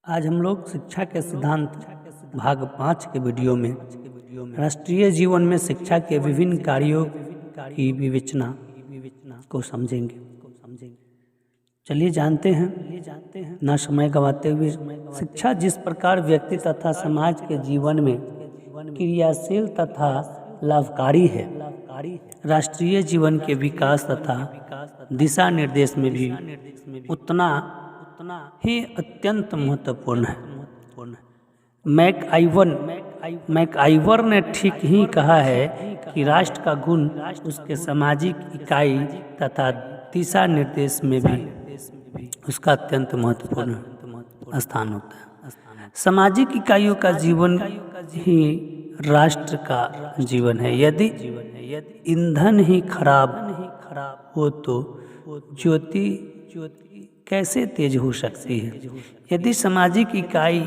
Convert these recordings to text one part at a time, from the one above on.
आज हम लोग शिक्षा के सिद्धांत भाग 5 के वीडियो में राष्ट्रीय जीवन में शिक्षा के विभिन्न कार्यों की विवेचना को समझेंगे। चलिए जानते हैं ना समय गंवाते हुए। शिक्षा जिस प्रकार व्यक्ति तथा समाज के जीवन में क्रियाशील तथा लाभकारी है, राष्ट्रीय जीवन के विकास तथा दिशा निर्देश में भी उतना ही अत्यंत महत्वपूर्ण है। मैकआइवर ने ठीक ही कहा है कि राष्ट्र का गुण उसके सामाजिक इकाई तथा दिशा निर्देश में भी उसका अत्यंत महत्वपूर्ण स्थान होता है। सामाजिक इकाइयों का जीवन ही राष्ट्र का जीवन है। यदि ईंधन ही खराब हो तो ज्योति कैसे तेज हो सकती है। यदि सामाजिक इकाई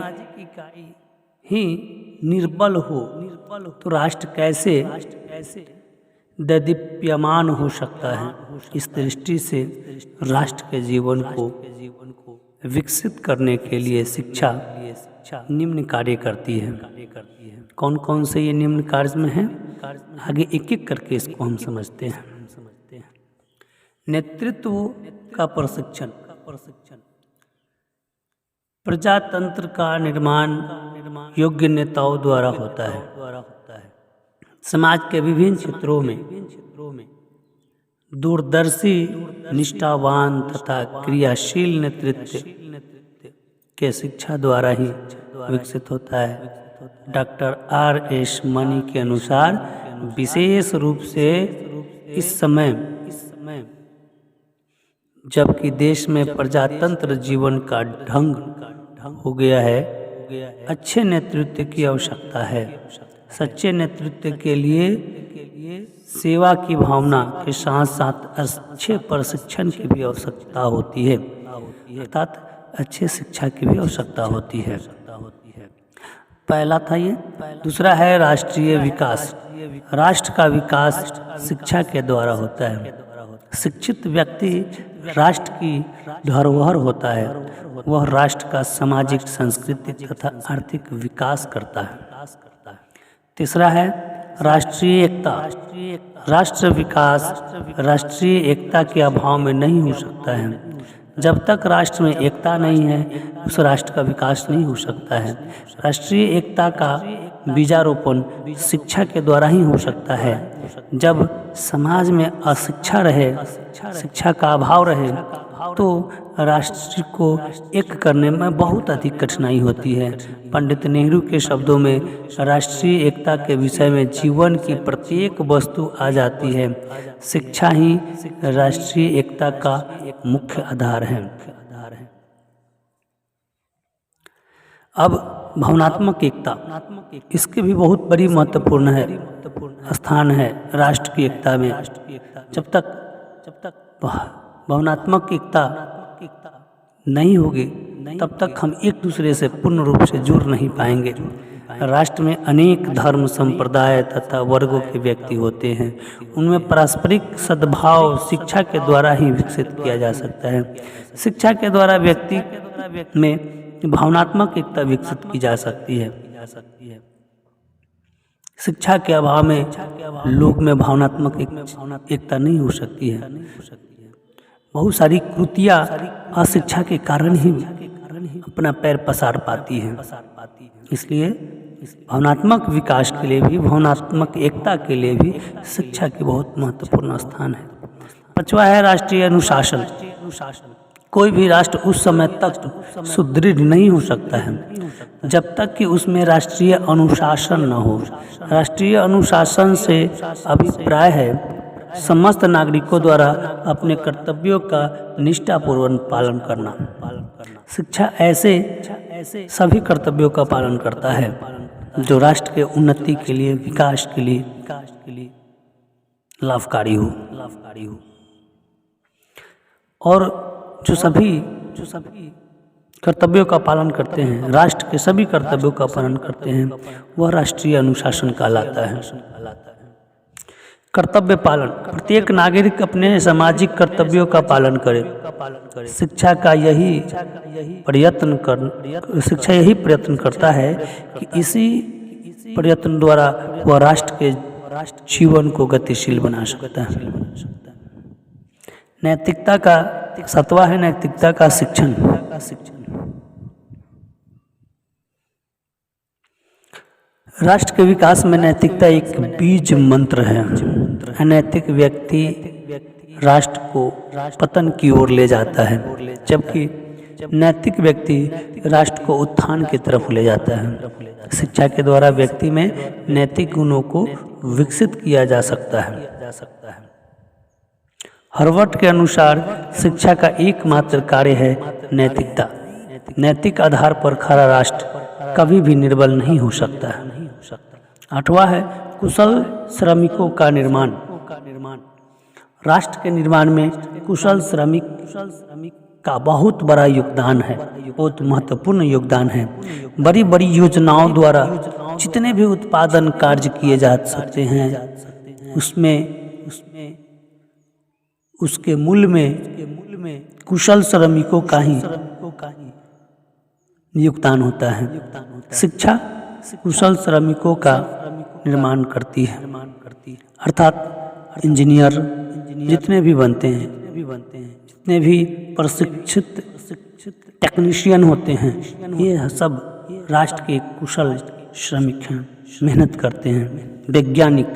ही निर्बल हो तो राष्ट्र कैसे दीप्यमान हो सकता है। इस दृष्टि से राष्ट्र के जीवन को विकसित करने के लिए शिक्षा निम्न कार्य करती है। कौन कौन से ये निम्न कार्य में हैं, आगे एक एक करके इसको हम समझते हैं। नेतृत्व का प्रशिक्षण। प्रजातंत्र का निर्माण योग्य नेताओं द्वारा होता है। समाज के विभिन्न क्षेत्रों में दूरदर्शी, निष्ठावान तथा क्रियाशील नेतृत्व के शिक्षा द्वारा ही विकसित होता है। Doctor R.S. मनी के अनुसार विशेष रूप से इस समय जबकि देश में प्रजातंत्र जीवन का ढंग हो गया है, अच्छे नेतृत्व की आवश्यकता है। सच्चे नेतृत्व के लिए सेवा की भावना के साथ साथ अच्छे प्रशिक्षण की भी आवश्यकता होती है, अर्थात अच्छे शिक्षा की भी आवश्यकता होती है। पहला था ये। दूसरा है राष्ट्रीय विकास। राष्ट्र का विकास शिक्षा के द्वारा होता है। शिक्षित व्यक्ति राष्ट्र की धरोहर होता है। वह राष्ट्र का सामाजिक, सांस्कृतिक तथा आर्थिक विकास करता है। तीसरा है राष्ट्रीय एकता। राष्ट्र विकास राष्ट्रीय एकता के अभाव में नहीं हो सकता है। जब तक राष्ट्र में एकता नहीं है, उस राष्ट्र का विकास नहीं हो सकता है। राष्ट्रीय एकता का बीजारोपण शिक्षा के द्वारा ही हो सकता है। जब समाज में अशिक्षा रहे, शिक्षा का अभाव रहे, तो राष्ट्र को एक करने में बहुत अधिक कठिनाई होती है। पंडित नेहरू के शब्दों में राष्ट्रीय एकता के विषय में जीवन की प्रत्येक वस्तु आ जाती है। शिक्षा ही राष्ट्रीय एकता का मुख्य आधार है। अब भावनात्मक एकता, इसके भी बहुत बड़ी महत्वपूर्ण है स्थान है राष्ट्र की एकता में। जब तक भावनात्मक एकता नहीं होगी, तब तक हम एक दूसरे से पूर्ण रूप से जुड़ नहीं पाएंगे। राष्ट्र में अनेक धर्म, संप्रदाय तथा वर्गों के व्यक्ति होते हैं। उनमें पारस्परिक सद्भाव शिक्षा के द्वारा ही विकसित किया जा सकता है। शिक्षा के द्वारा व्यक्ति में भावनात्मक एकता विकसित की जा सकती है। शिक्षा के अभाव में लोग में भावनात्मक एकता नहीं हो सकती है। बहुत सारी कृतियाँ अशिक्षा के कारण ही अपना पैर पसार पाती हैं। इसलिए भावनात्मक विकास के लिए भी, भावनात्मक एकता के लिए भी शिक्षा की बहुत महत्वपूर्ण स्थान है। पांचवा है राष्ट्रीय अनुशासन। कोई भी राष्ट्र उस समय तक सुदृढ़ नहीं हो सकता है जब तक कि उसमें राष्ट्रीय अनुशासन न हो। राष्ट्रीय अनुशासन से अभिप्राय है समस्त नागरिकों द्वारा अपने कर्तव्यों का निष्ठापूर्वक पालन करना। शिक्षा ऐसे सभी कर्तव्यों का पालन करता है जो राष्ट्र के उन्नति के लिए, विकास के लिए लाभकारी हो। और जो सभी कर्तव्यों का पालन करते हैं, राष्ट्र के सभी कर्तव्यों का पालन करते हैं, वह राष्ट्रीय अनुशासन कहलाता है। कर्तव्य पालन, प्रत्येक नागरिक अपने सामाजिक कर्तव्यों का पालन करे। शिक्षा यही प्रयत्न करता है कि इसी प्रयत्न द्वारा वह राष्ट्र के जीवन को गतिशील बना सकता है। नैतिकता का 7वां है नैतिकता का शिक्षण। राष्ट्र के विकास में नैतिकता एक बीज मंत्र है। अनैतिक व्यक्ति राष्ट्र को पतन की ओर ले जाता है, जबकि नैतिक व्यक्ति राष्ट्र को उत्थान की तरफ ले जाता है। शिक्षा के द्वारा व्यक्ति में नैतिक गुणों को विकसित किया जा सकता है। हार्वर्ड के अनुसार शिक्षा का एकमात्र कार्य है नैतिकता। नैतिक आधार पर खरा राष्ट्र कभी भी निर्बल नहीं हो सकता है। 8वां है कुशल श्रमिकों का निर्माण। राष्ट्र के निर्माण में कुशल श्रमिक का बहुत बड़ा योगदान है, बहुत महत्वपूर्ण योगदान है। बड़ी बड़ी योजनाओं द्वारा जितने भी उत्पादन कार्य किए जा सकते हैं, उसमें उसके मूल में कुशल श्रमिकों का ही योगदान होता है। शिक्षा कुशल श्रमिकों का निर्माण करती है, अर्थात इंजीनियर जितने भी बनते हैं, जितने भी प्रशिक्षित टेक्नीशियन होते हैं, ये सब राष्ट्र के कुशल श्रमिक हैं, मेहनत करते हैं। वैज्ञानिक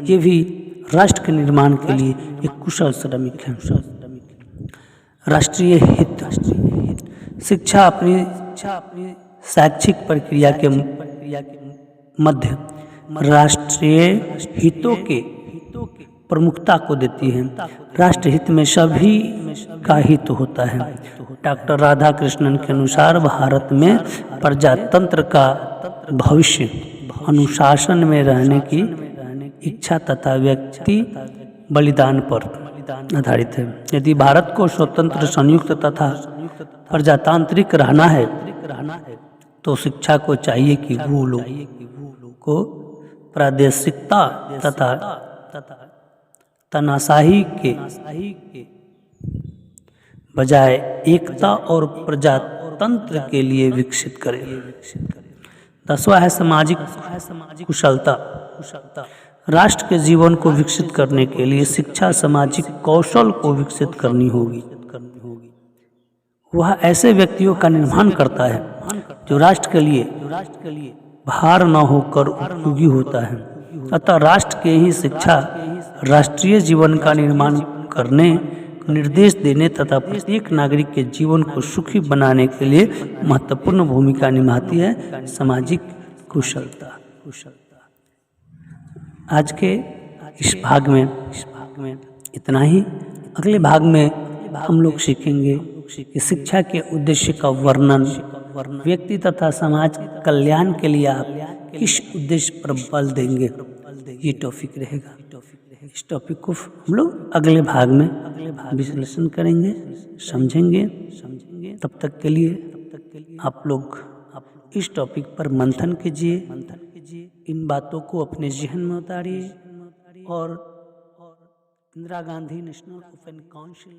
ये भी राष्ट्र के निर्माण के लिए एक कुशल श्रमिक हैं। राष्ट्रीय हित, शिक्षा अपनी शैक्षिक प्रक्रिया के मध्य राष्ट्रीय हितों के प्रमुखता को देती है। राष्ट्र हित में सभी का हित होता है। डॉक्टर राधाकृष्णन के अनुसार भारत में प्रजातंत्र का भविष्य अनुशासन में रहने की इच्छा तथा व्यक्ति बलिदान पर आधारित है। यदि भारत को स्वतंत्र, संयुक्त तथा प्रजातांत्रिक रहना है तो शिक्षा को चाहिए कि वो लोग को प्रादेशिकता तथा तानाशाही के बजाय एकता और प्रजातंत्र के लिए विकसित करें। 10वां है सामाजिक कुशलता। राष्ट्र के जीवन को विकसित करने के लिए शिक्षा सामाजिक कौशल को विकसित करनी होगी। वह ऐसे व्यक्तियों का निर्माण करता है जो राष्ट्र के लिए भार न होकर उपयोगी होता है। अतः राष्ट्र के ही शिक्षा राष्ट्रीय जीवन का निर्माण करने, निर्देश देने तथा प्रत्येक नागरिक के जीवन को सुखी बनाने के लिए महत्वपूर्ण भूमिका निभाती है। सामाजिक कुशलता। आज के इस भाग में इतना ही। अगले भाग में हम लोग सीखेंगे कि शिक्षा के उद्देश्य का वर्णन, व्यक्ति तथा समाज कल्याण के लिए आप किस उद्देश्य पर बल देंगे, ये टॉपिक रहेगा। इस टॉपिक को हम लोग अगले भाग में विश्लेषण करेंगे, समझेंगे। तब तक के लिए आप लोग इस टॉपिक पर मंथन कीजिए, इन बातों को अपने जहन में उतारिए और Indira Gandhi national open council